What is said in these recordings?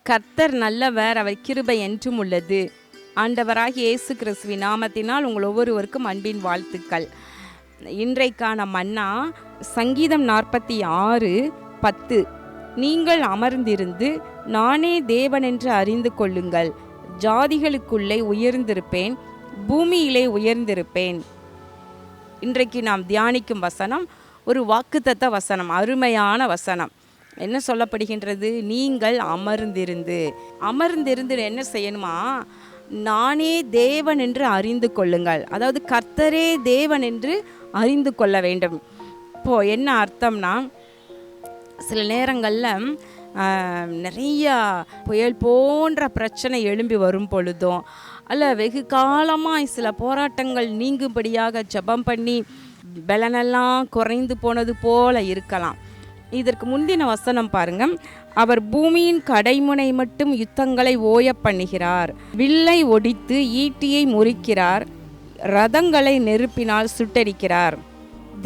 கர்த்தர் நல்லவர், அவர் கிருபை என்றும் உள்ளது. ஆண்டவராகிய இயேசு கிறிஸ்துவின் நாமத்தினால் உங்கள் ஒவ்வொருவருக்கும் அன்பின் வாழ்த்துக்கள். இன்றைக்கான மன்னா சங்கீதம் 46:10. நீங்கள் அமர்ந்திருந்து நானே தேவனென்று அறிந்து கொள்ளுங்கள். ஜாதிகளுக்குள்ளே உயர்ந்திருப்பேன், பூமியிலே உயர்ந்திருப்பேன். இன்றைக்கு நாம் தியானிக்கும் வசனம் ஒரு வாக்குத்தத்த வசனம், அருமையான வசனம். என்ன சொல்லப்படுகின்றது? நீங்கள் அமர்ந்திருந்து என்ன செய்யணுமா? நானே தேவன் என்று அறிந்து கொள்ளுங்கள். அதாவது கர்த்தரே தேவன் என்று அறிந்து கொள்ள வேண்டும். இப்போது என்ன அர்த்தம்னா, சில நேரங்களில் நிறைய புயல் போன்ற பிரச்சனை எழும்பி வரும் பொழுதும், அல்ல வெகு காலமாக சில போராட்டங்கள் நீங்கும்படியாக ஜெபம் பண்ணி பலனெல்லாம் குறைந்து போனது போல இருக்கலாம். இதற்கு முந்தின வசனம் பாருங்க. அவர் பூமியின் கடைமுனை மட்டும் யுத்தங்களை ஓய பண்ணுகிறார், வில்லை ஒடித்து ஈட்டியை முறிக்கிறார், ரதங்களை நெருப்பினால் சுட்டரிக்கிறார்.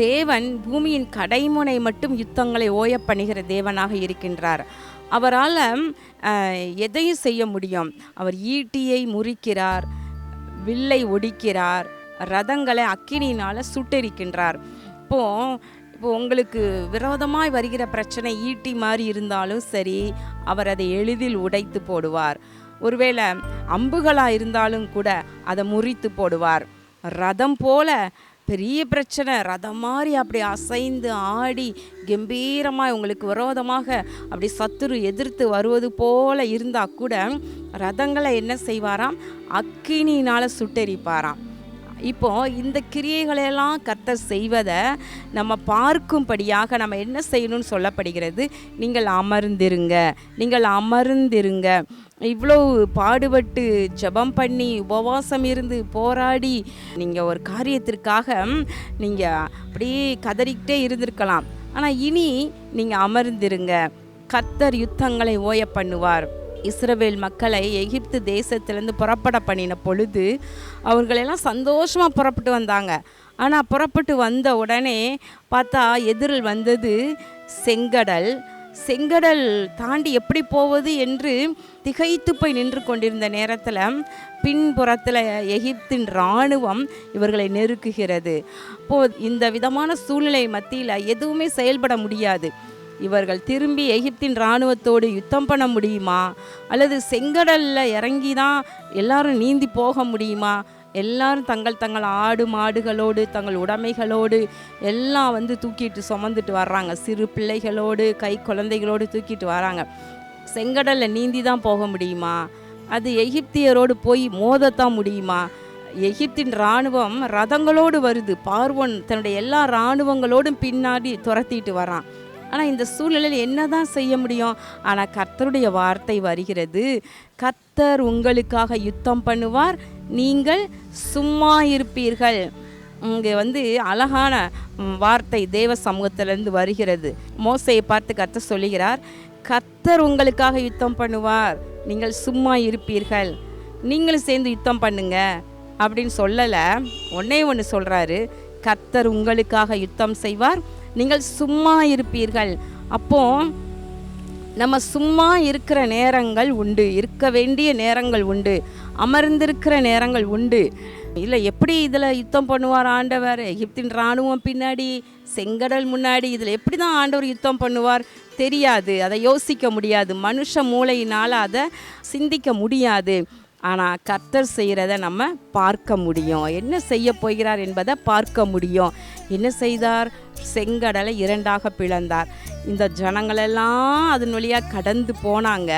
தேவன் பூமியின் கடைமுனை மட்டும் யுத்தங்களை ஓய பண்ணுகிற தேவனாக இருக்கின்றார். அவரால் எதையும் செய்ய முடியும். அவர் ஈட்டியை முறிக்கிறார், வில்லை ஒடிக்கிறார், ரதங்களை அக்கினியினால் சுட்டரிக்கின்றார். இப்போ உங்களுக்கு விரோதமாய் வருகிற பிரச்சனை ஈட்டி மாதிரி இருந்தாலும் சரி, அவர் அதை எளிதில் உடைத்து போடுவார். ஒருவேளை அம்புகளாக இருந்தாலும் கூட அதை முறித்து போடுவார். ரதம் போல பெரிய பிரச்சனை ரதம் மாதிரி அப்படி அசைந்து ஆடி கம்பீரமாக உங்களுக்கு விரோதமாக அப்படி சத்துரு எதிர்த்து வருவது போல இருந்தால் கூட ரதங்களை என்ன செய்வாராம்? அக்கினியினால் சுட்டெரிப்பாராம். இப்போ இந்த கிரியைகளெல்லாம் கர்த்தர் செய்வதை நம்ம பார்க்கும்படியாக நம்ம என்ன செய்யணும்னு சொல்லப்படுகிறது? நீங்கள் அமர்ந்திருங்க. இவ்வளோ பாடுபட்டு ஜெபம் பண்ணி உபவாசம் இருந்து போராடி நீங்கள் ஒரு காரியத்திற்காக நீங்கள் அப்படியே கதறிக்கிட்டே இருந்திருக்கலாம். ஆனால் இனி நீங்கள் அமர்ந்திருங்க. கர்த்தர் யுத்தங்களை ஓய பண்ணுவார். இஸ்ரவேல் மக்களை எகிப்து தேசத்திலேருந்து புறப்பட பண்ணின பொழுது அவர்களெல்லாம் சந்தோஷமாக புறப்பட்டு வந்தாங்க. ஆனால் புறப்பட்டு வந்த உடனே பார்த்தா எதிரில் வந்தது செங்கடல் தாண்டி எப்படி போவது என்று திகைத்து போய் நின்று கொண்டிருந்த நேரத்தில் பின்புறத்தில் எகிப்தின் இராணுவம் இவர்களை நெருக்குகிறது. இப்போது இந்த விதமான சூழ்நிலை மத்தியில் எதுவுமே செயல்பட முடியாது. இவர்கள் திரும்பி எகிப்தின் இராணுவத்தோடு யுத்தம் பண்ண முடியுமா? அல்லது செங்கடலில் இறங்கி தான் எல்லாரும் நீந்தி போக முடியுமா? எல்லாரும் தங்கள் ஆடு மாடுகளோடு தங்கள் உடைமைகளோடு எல்லாம் தூக்கிட்டு சுமந்துட்டு வர்றாங்க. சிறு பிள்ளைகளோடு கை குழந்தைகளோடு தூக்கிட்டு வராங்க. செங்கடலில் நீந்தி தான் போக முடியுமா? அது எகிப்தியரோடு போய் மோதத்தான் முடியுமா? எகிப்தின் இராணுவம் ரதங்களோடு வருது. பார்வோன் தன்னுடைய எல்லா இராணுவங்களோடும் பின்னாடி துரத்திட்டு வரான். ஆனால் இந்த சூழ்நிலையில் என்ன தான் செய்ய முடியும்? ஆனால் கர்த்தருடைய வார்த்தை வருகிறது, கர்த்தர் உங்களுக்காக யுத்தம் பண்ணுவார், நீங்கள் சும்மா இருப்பீர்கள். இங்கே அழகான வார்த்தை தேவ சமூகத்திலிருந்து வருகிறது. மோசையை பார்த்து கர்த்தர் சொல்லுகிறார், கர்த்தர் உங்களுக்காக யுத்தம் பண்ணுவார், நீங்கள் சும்மா இருப்பீர்கள், நீங்களும் சேர்ந்து யுத்தம் பண்ணுங்க அப்படின்னு சொல்லலை. ஒன்று சொல்கிறாரு, கர்த்தர் உங்களுக்காக யுத்தம் செய்வார், நீங்கள் சும்மா இருப்பீர்கள். அப்போ நம்ம சும்மா இருக்கிற நேரங்கள் உண்டு, இருக்க வேண்டிய நேரங்கள் உண்டு, அமர்ந்திருக்கிற நேரங்கள் உண்டு. இல்லை எப்படி இதில் யுத்தம் பண்ணுவார் ஆண்டவர்? எகிப்தின் இராணுவம் பின்னாடி, செங்கடல் முன்னாடி, இதில் எப்படி தான் ஆண்டவர் யுத்தம் பண்ணுவார் தெரியாது. அதை யோசிக்க முடியாது, மனுஷ மூளையினால் அதை சிந்திக்க முடியாது. ஆனால் கர்த்தர் செய்கிறத நம்ம பார்க்க முடியும். என்ன செய்ய போகிறார் என்பதை பார்க்க முடியும். என்ன செய்தார்? செங்கடலை 2ஆக பிளந்தார். இந்த ஜனங்களெல்லாம் அதன் வழியாக கடந்து போனாங்க.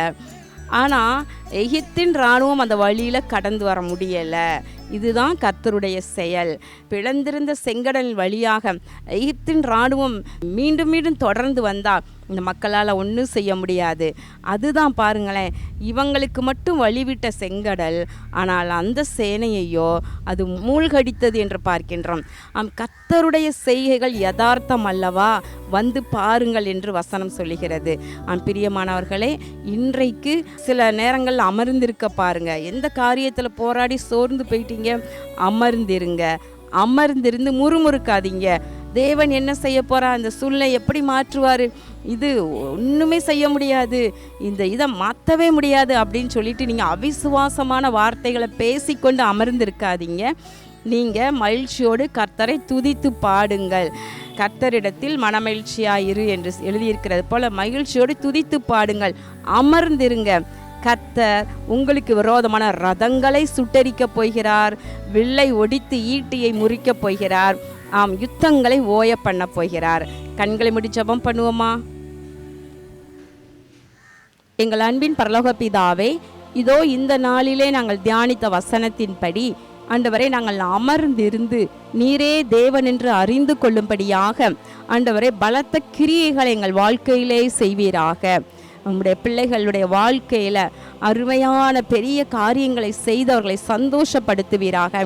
ஆனால் எகிப்தின் இராணுவம் அந்த வழியில் கடந்து வர முடியலை. இதுதான் கர்த்தருடைய செயல். பிளந்திருந்த செங்கடல் வழியாக எகிப்தின் இராணுவம் மீண்டும் மீண்டும் தொடர்ந்து வந்தால் இந்த மக்களால் ஒன்றும் செய்ய முடியாது. அதுதான் பாருங்களேன், இவங்களுக்கு மட்டும் வழிவிட்ட செங்கடல், ஆனால் அந்த சேனையையோ அது மூழ்கடித்தது என்று பார்க்கின்றோம். கர்த்தருடைய செய்கைகள் யதார்த்தம் அல்லவா? பாருங்கள் என்று வசனம் சொல்லுகிறது. பிரியமானவர்களே, இன்றைக்கு சில நேரங்கள் அமர்ந்திருக்க பாருங்க. எந்த காரியத்தில் போராடி சோர்ந்து போயிட்டீங்க, அமர்ந்திருந்து முறுமுறுக்காதீங்க. தேவன் என்ன செய்ய போகிறார், அந்த சூழ்நிலை எப்படி மாற்றுவார், இது ஒன்றுமே செய்ய முடியாது, இந்த இதை மாற்றவே முடியாது அப்படின்னு சொல்லிட்டு நீங்கள் அவிசுவாசமான வார்த்தைகளை பேசிக்கொண்டு அமர்ந்திருக்காதீங்க. நீங்கள் மகிழ்ச்சியோடு கர்த்தரை துதித்து பாடுங்கள். கர்த்தரிடத்தில் மனமகிழ்ச்சியாயிரு என்று எழுதியிருக்கிறது போல மகிழ்ச்சியோடு துதித்து பாடுங்கள், அமர்ந்திருங்க. கர்த்தர் உங்களுக்கு விரோதமான ரதங்களை சுட்டரிக்கப் போகிறார், வில்லை ஒடித்து ஈட்டியை முறிக்கப் போகிறார், யுத்தங்களை ஓய பண்ண போகிறார். கண்களை மூடி ஜெபம் பண்ணுவோமா? எங்கள் அன்பின் பரலோக பிதாவே, இதோ இந்த நாளிலே நாங்கள் தியானித்த வசனத்தின்படி ஆண்டவரை நாங்கள் அமர்ந்திருந்து நீரே தேவன் என்று அறிந்து கொள்ளும்படியாக ஆண்டவரை பலத்த கிரியைகளை எங்கள் வாழ்க்கையிலே செய்வீராக. நம்முடைய பிள்ளைகளுடைய வாழ்க்கையில் அருமையான பெரிய காரியங்களை செய்தவர்களை சந்தோஷப்படுத்துவீராக.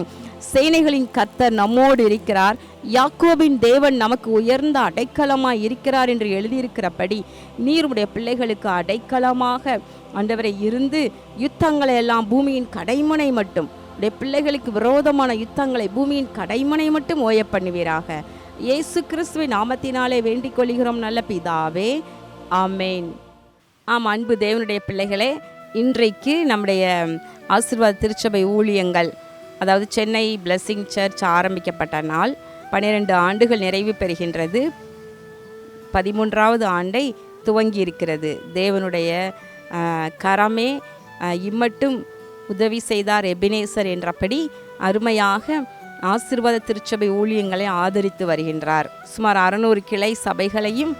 சேனைகளின் கர்த்தர் நம்மோடு இருக்கிறார், யாக்கோபின் தேவன் நமக்கு உயர்ந்த அடைக்கலமாய் இருக்கிறார் என்று எழுதியிருக்கிறபடி நீருடைய பிள்ளைகளுக்கு அடைக்கலமாக ஆண்டவரை இருந்து யுத்தங்களை எல்லாம் பூமியின் கடைமுனை மட்டும், உடைய பிள்ளைகளுக்கு விரோதமான யுத்தங்களை பூமியின் கடைமுனை மட்டும் ஓய பண்ணுவீராக. இயேசு கிறிஸ்துவின் நாமத்தினாலே வேண்டிக் கொள்கிறோம் நல்ல பிதாவே, ஆமேன். அன்பு தேவனுடைய பிள்ளைகளே, இன்றைக்கு நம்முடைய ஆசீர்வாத திருச்சபை ஊழியங்கள், அதாவது சென்னை பிளெஸிங் சர்ச் ஆரம்பிக்கப்பட்ட நாள் 12 ஆண்டுகள் நிறைவு பெறுகின்றது. 13வது ஆண்டை துவங்கி இருக்கிறது. தேவனுடைய கரமே இம்மட்டும் உதவி செய்தார் எபினேசர் என்றபடி அருமையாக ஆசீர்வாத திருச்சபை ஊழியங்களை ஆதரித்து வருகின்றார். சுமார் 600 கிளை சபைகளையும்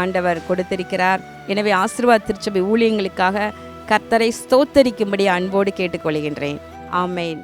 ஆண்டவர் கொடுத்திருக்கிறார். எனவே ஆசீர்வாத திருச்சபை ஊழியங்களுக்காக கர்த்தரை ஸ்தோத்தரிக்கும்படி அன்போடு கேட்டுக்கொள்கின்றேன். ஆமேன்.